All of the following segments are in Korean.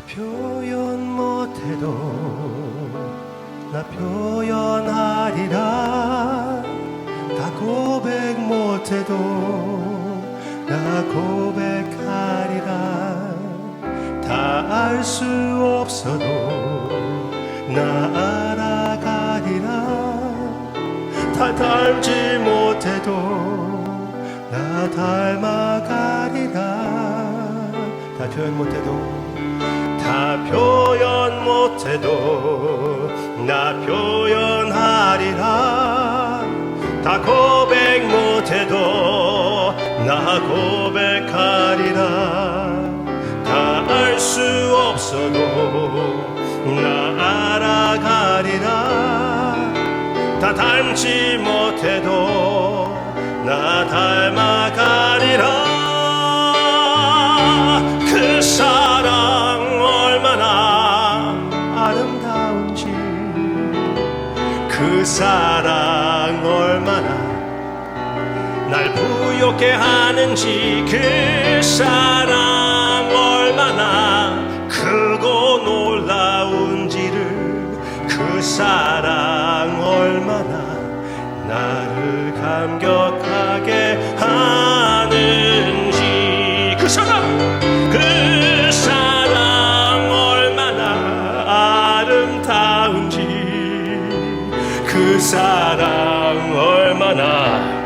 표현 못해도 나 표현하리라. 다 고백 못해도 나 고백하리라. 다 알 수 없어도 나 알아가리라. 다 닮지 못해도 나 닮아가리라. 다 표현 못해도 다 표현 못해도 나 표현하리라. 다 고백 못해도 나 고백하리라. 다 알 수 없어도 나 알아가리라. 다 닮지 못해도 나 닮아가리라. 그 사랑 얼마나 아름다운지, 그 사랑 얼마나 날 부욕해 하는지, 그 사랑 얼마나 크고 놀라운지를, 그 사랑 얼마나 나를 감격하게 하는지, 그 사랑 얼마나 아름다운지, 그 사랑 얼마나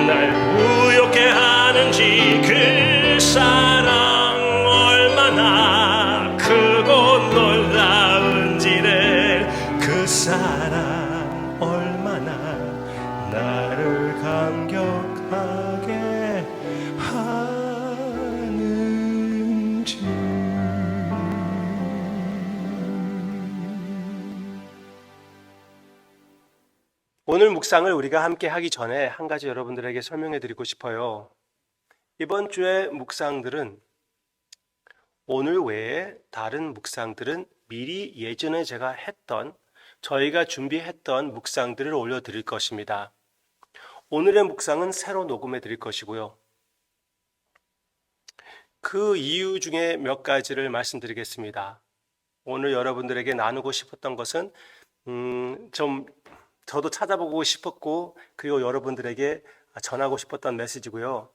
날 부욕해 하는지, 그 사랑 얼마나 크고 놀라운지를, 그 사랑 얼마나 나를 감격하게 하는지. 오늘 묵상을 우리가 함께 하기 전에 한 가지 여러분들에게 설명해 드리고 싶어요. 이번 주의 묵상들은 오늘 외에 다른 묵상들은 미리 예전에 제가 했던, 저희가 준비했던 묵상들을 올려드릴 것입니다. 오늘의 묵상은 새로 녹음해 드릴 것이고요. 그 이유 중에 몇 가지를 말씀드리겠습니다. 오늘 여러분들에게 나누고 싶었던 것은 저도 찾아보고 싶었고, 그리고 여러분들에게 전하고 싶었던 메시지고요.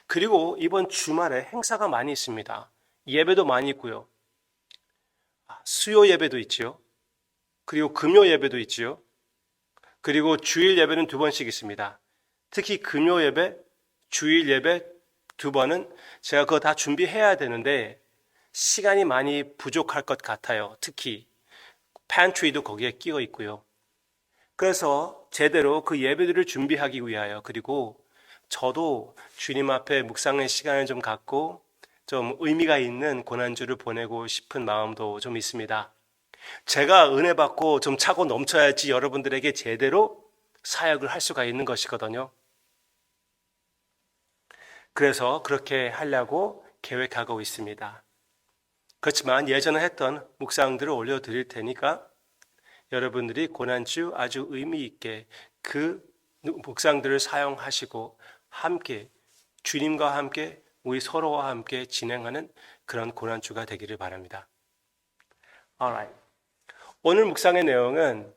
그리고 이번 주말에 행사가 많이 있습니다. 예배도 많이 있고요. 수요 예배도 있지요. 그리고 금요 예배도 있지요. 그리고 주일 예배는 2번씩 있습니다. 특히 금요 예배, 주일 예배 2번은 제가 그거 다 준비해야 되는데 시간이 많이 부족할 것 같아요. 특히 팬트리도 거기에 끼어 있고요. 그래서 제대로 그 예배들을 준비하기 위하여, 그리고 저도 주님 앞에 묵상의 시간을 좀 갖고 좀 의미가 있는 고난주를 보내고 싶은 마음도 좀 있습니다. 제가 은혜 받고 좀 차고 넘쳐야지 여러분들에게 제대로 사역을 할 수가 있는 것이거든요. 그래서 그렇게 하려고 계획하고 있습니다. 그렇지만 예전에 했던 묵상들을 올려드릴 테니까 여러분들이 고난주 아주 의미 있게 그 묵상들을 사용하시고 함께 주님과 함께 우리 서로와 함께 진행하는 그런 고난주가 되기를 바랍니다. Alright. 오늘 묵상의 내용은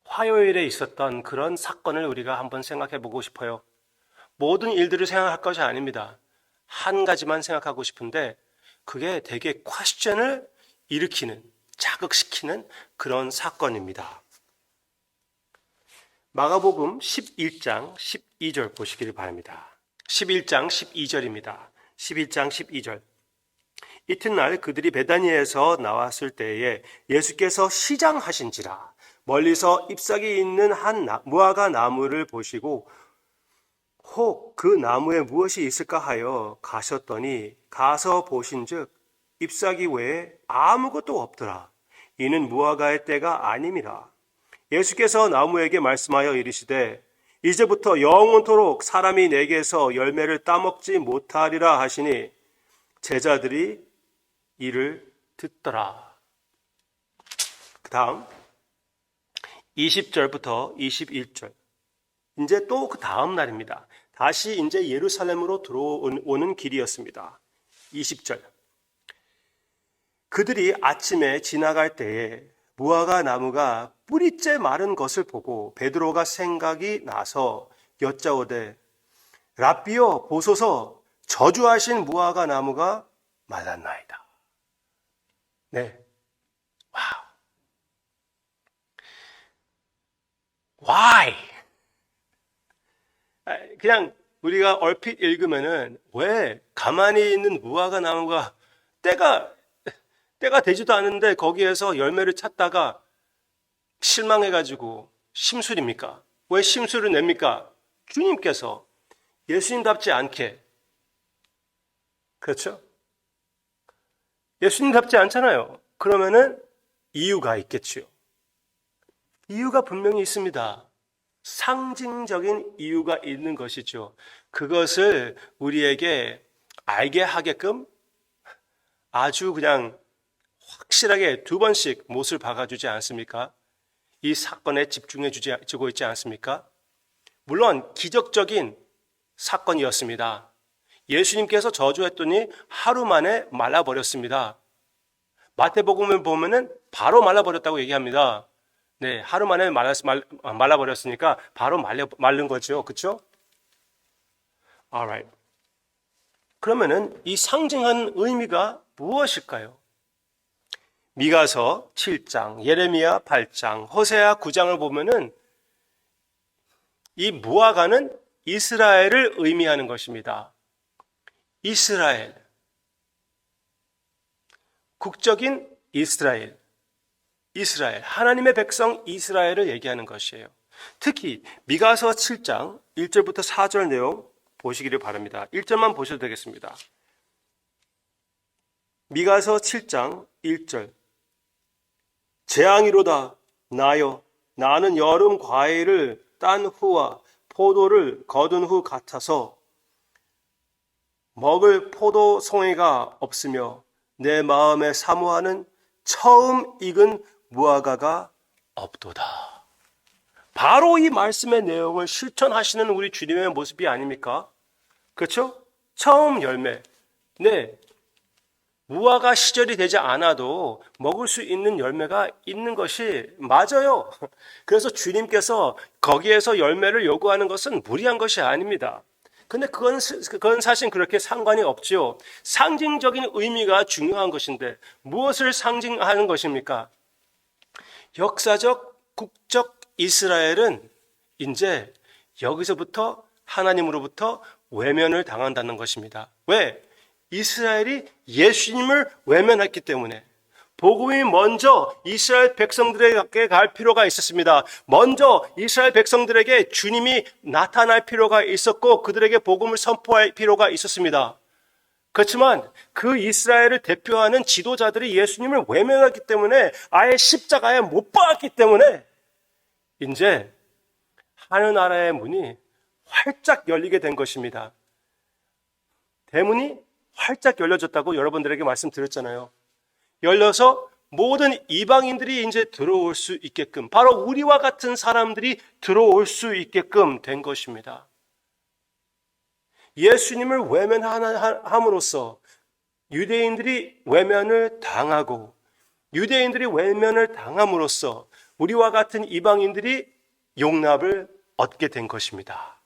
화요일에 있었던 그런 사건을 우리가 한번 생각해 보고 싶어요. 모든 일들을 생각할 것이 아닙니다. 한 가지만 생각하고 싶은데 그게 되게 퀘스천을 일으키는, 자극시키는 그런 사건입니다. 마가복음 11장 12절 보시기를 바랍니다. 11장 12절입니다. 11장 12절. 이튿날 그들이 베다니에서 나왔을 때에 예수께서 시장하신지라 멀리서 잎사귀 있는 한 무화과 나무를 보시고 혹 그 나무에 무엇이 있을까 하여 가셨더니 가서 보신즉 잎사귀 외에 아무것도 없더라. 이는 무화과의 때가 아님이라. 예수께서 나무에게 말씀하여 이르시되 이제부터 영원토록 사람이 내게서 열매를 따먹지 못하리라 하시니 제자들이 이를 듣더라. 그 다음 20절부터 21절. 이제 또 그 다음 날입니다. 다시 이제 예루살렘으로 들어오는 길이었습니다. 20절. 그들이 아침에 지나갈 때에 무화과 나무가 뿌리째 마른 것을 보고 베드로가 생각이 나서 여짜오되 랍비여 보소서 저주하신 무화과 나무가 말랐나이다. 네. 와우. Why? 그냥 우리가 얼핏 읽으면은 왜 가만히 있는 무화과 나무가 때가 되지도 않은데 거기에서 열매를 찾다가 실망해가지고 심술입니까? 왜 심술을 냅니까? 주님께서 예수님답지 않게. 그렇죠? 예수님답지 않잖아요. 그러면은 이유가 있겠지요. 이유가 분명히 있습니다. 상징적인 이유가 있는 것이죠. 그것을 우리에게 알게 하게끔 아주 그냥 확실하게 두 번씩 못을 박아주지 않습니까? 이 사건에 집중해주고 있지 않습니까? 물론 기적적인 사건이었습니다. 예수님께서 저주했더니 하루 만에 말라버렸습니다. 마태복음을 보면은 바로 말라버렸다고 얘기합니다. 네, 하루 만에 말라버렸으니까 바로 마른 거죠. 그렇죠? Alright. 그러면은 이 상징한 의미가 무엇일까요? 미가서 7장, 예레미야 8장, 호세아 9장을 보면은 이 무화과는 이스라엘을 의미하는 것입니다. 이스라엘. 국적인 이스라엘. 하나님의 백성 이스라엘을 얘기하는 것이에요. 특히 미가서 7장 1절부터 4절 내용 보시기를 바랍니다. 1절만 보셔도 되겠습니다. 미가서 7장 1절. 재앙이로다 나여 나는 여름 과일을 딴 후와 포도를 거둔 후 같아서 먹을 포도 송이가 없으며 내 마음에 사모하는 처음 익은 무화과가 없도다. 바로 이 말씀의 내용을 실천하시는 우리 주님의 모습이 아닙니까? 그렇죠? 처음 열매. 네. 무화과 시절이 되지 않아도 먹을 수 있는 열매가 있는 것이 맞아요. 그래서 주님께서 거기에서 열매를 요구하는 것은 무리한 것이 아닙니다. 근데 그건 사실 그렇게 상관이 없지요. 상징적인 의미가 중요한 것인데 무엇을 상징하는 것입니까? 역사적, 국적 이스라엘은 이제 여기서부터 하나님으로부터 외면을 당한다는 것입니다. 왜? 이스라엘이 예수님을 외면했기 때문에. 복음이 먼저 이스라엘 백성들에게 갈 필요가 있었습니다. 먼저 이스라엘 백성들에게 주님이 나타날 필요가 있었고 그들에게 복음을 선포할 필요가 있었습니다. 그렇지만 그 이스라엘을 대표하는 지도자들이 예수님을 외면했기 때문에 아예 십자가에 못 박았기 때문에 이제 하늘나라의 문이 활짝 열리게 된 것입니다. 대문이 활짝 열려졌다고 여러분들에게 말씀드렸잖아요. 열려서 모든 이방인들이 이제 들어올 수 있게끔, 바로 우리와 같은 사람들이 들어올 수 있게끔 된 것입니다. 예수님을 외면함으로써 유대인들이 외면을 당하고, 유대인들이 외면을 당함으로써 우리와 같은 이방인들이 용납을 얻게 된 것입니다.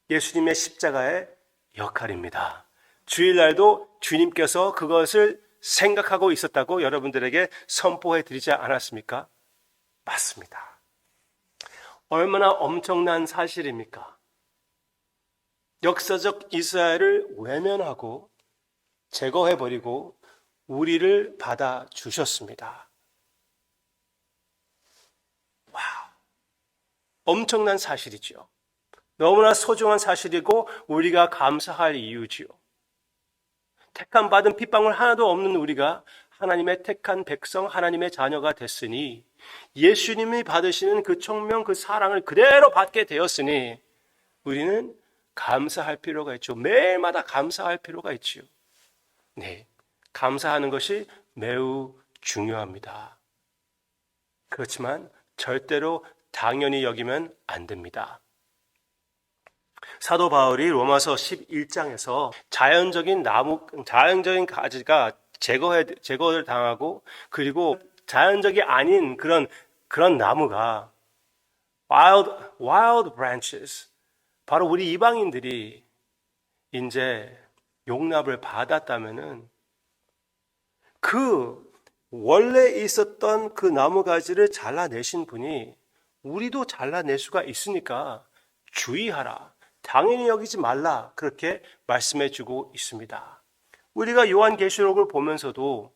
예수님의 십자가의 역할입니다. 주일날도 주님께서 그것을 생각하고 있었다고 여러분들에게 선포해 드리지 않았습니까? 맞습니다. 얼마나 엄청난 사실입니까? 역사적 이스라엘을 외면하고 제거해버리고 우리를 받아주셨습니다. 와우. 엄청난 사실이죠. 너무나 소중한 사실이고 우리가 감사할 이유지요. 택함 받은 핏방울 하나도 없는 우리가 하나님의 택한 백성, 하나님의 자녀가 됐으니 예수님이 받으시는 그 청명, 그 사랑을 그대로 받게 되었으니 우리는 감사할 필요가 있죠. 매일마다 감사할 필요가 있지요. 네, 감사하는 것이 매우 중요합니다. 그렇지만 절대로 당연히 여기면 안 됩니다. 사도 바울이 로마서 11장에서 자연적인 가지가 제거를 당하고, 그리고 자연적이 아닌 그런 나무가 wild branches, 바로 우리 이방인들이 이제 용납을 받았다면은 그 원래 있었던 그 나무 가지를 잘라내신 분이 우리도 잘라낼 수가 있으니까 주의하라, 당연히 여기지 말라, 그렇게 말씀해 주고 있습니다. 우리가 요한계시록을 보면서도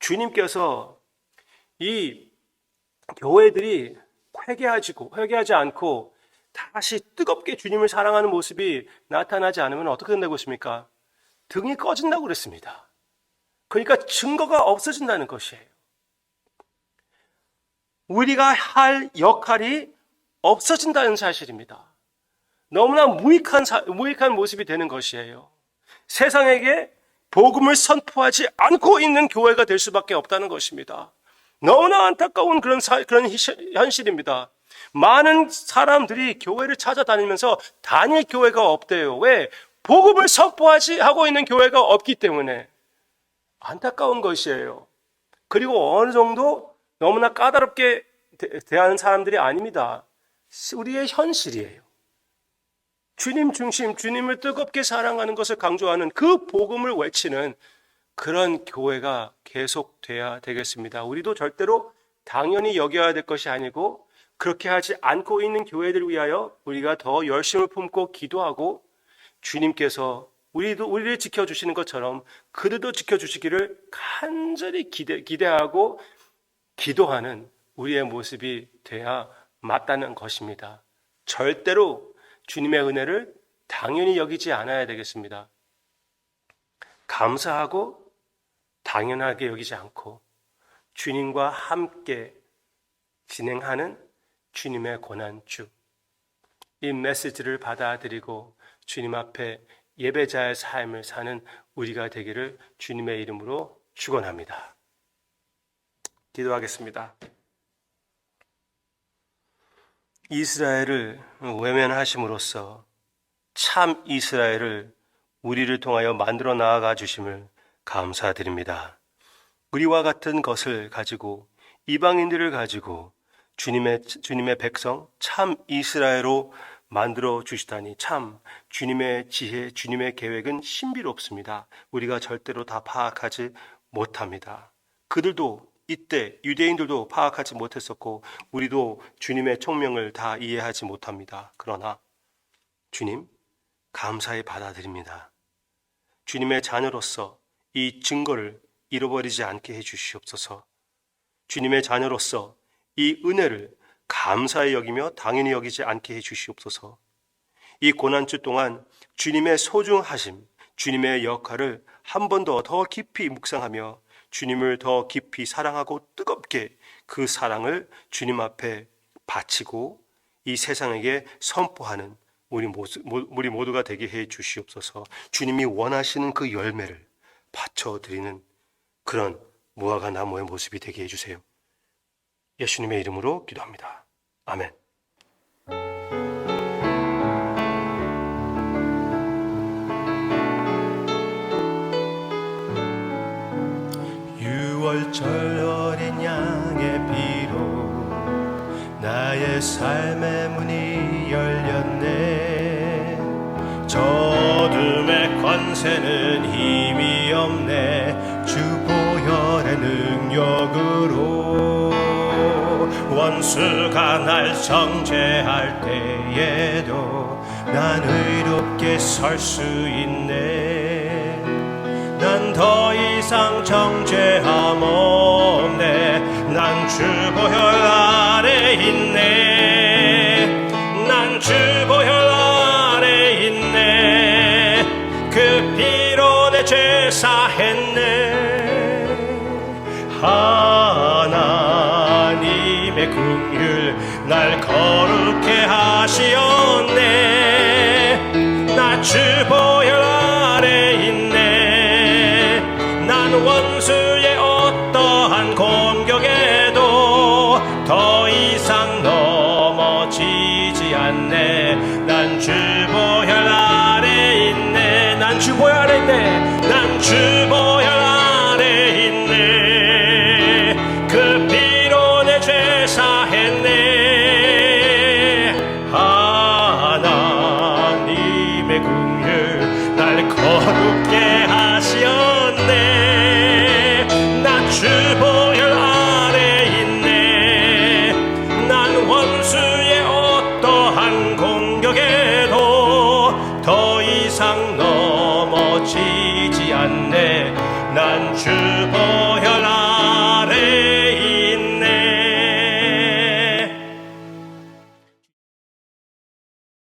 주님께서 이 교회들이 회개하지 않고 다시 뜨겁게 주님을 사랑하는 모습이 나타나지 않으면 어떻게 된다고 했습니까? 등이 꺼진다고 그랬습니다. 그러니까 증거가 없어진다는 것이에요. 우리가 할 역할이 없어진다는 사실입니다. 너무나 무익한 모습이 되는 것이에요. 세상에게 복음을 선포하지 않고 있는 교회가 될 수밖에 없다는 것입니다. 너무나 안타까운 그런 현실입니다. 많은 사람들이 교회를 찾아다니면서 다닐 교회가 없대요. 왜? 복음을 선포하지 하고 있는 교회가 없기 때문에. 안타까운 것이에요. 그리고 어느 정도 너무나 까다롭게 대하는 사람들이 아닙니다. 우리의 현실이에요. 주님 중심, 주님을 뜨겁게 사랑하는 것을 강조하는 그 복음을 외치는 그런 교회가 계속돼야 되겠습니다. 우리도 절대로 당연히 여겨야 될 것이 아니고 그렇게 하지 않고 있는 교회들을 위하여 우리가 더 열심을 품고 기도하고 주님께서 우리를 지켜주시는 것처럼 그들도 지켜주시기를 간절히 기대하고 기도하는 우리의 모습이 돼야 맞다는 것입니다. 절대로 주님의 은혜를 당연히 여기지 않아야 되겠습니다. 감사하고 당연하게 여기지 않고 주님과 함께 진행하는 주님의 고난주, 이 메시지를 받아들이고 주님 앞에 예배자의 삶을 사는 우리가 되기를 주님의 이름으로 축원합니다. 기도하겠습니다. 이스라엘을 외면하심으로써 참 이스라엘을 우리를 통하여 만들어 나아가 주심을 감사드립니다. 우리와 같은 것을 가지고 이방인들을 가지고 주님의 백성 참 이스라엘로 만들어 주시다니 참 주님의 지혜, 주님의 계획은 신비롭습니다. 우리가 절대로 다 파악하지 못합니다. 그들도 이때 유대인들도 파악하지 못했었고 우리도 주님의 총명을 다 이해하지 못합니다. 그러나 주님 감사히 받아들입니다. 주님의 자녀로서 이 증거를 잃어버리지 않게 해주시옵소서. 주님의 자녀로서 이 은혜를 감사히 여기며 당연히 여기지 않게 해주시옵소서. 이 고난주 동안 주님의 소중하심, 주님의 역할을 한 번 더 깊이 묵상하며 주님을 더 깊이 사랑하고 뜨겁게 그 사랑을 주님 앞에 바치고 이 세상에게 선포하는 우리 모두가 되게 해 주시옵소서. 주님이 원하시는 그 열매를 바쳐드리는 그런 무화과 나무의 모습이 되게 해주세요. 예수님의 이름으로 기도합니다. 아멘. 6월절 어린 양의 피로 나의 삶의 문이 열렸네. 저 어둠의 권세는 힘이 없네. 주 보혈의 능력으로 원수가 날 정죄할 때에도 난 의롭게 설 수 있네. 난 더 이상 정죄함 없네. 난 주 보혈 아래 있네. 난 주 보혈 아래 있네. 그 피로 내 죄 사했네. 하나님의 긍휼 날 거룩해 하시었네. 나 주 보혈 아래 있네. 난 원수의 어떠한 공격에도 더 이상 넘어지지 않네. 난 주 보혈 아래 있네. 난 주 보혈 아래 있네. 난 주 보혈 아래 궁율 날 거룩게 하시었네. 나 주 보혈 아래 있네. 난 원수의 어떠한 공격에도 더 이상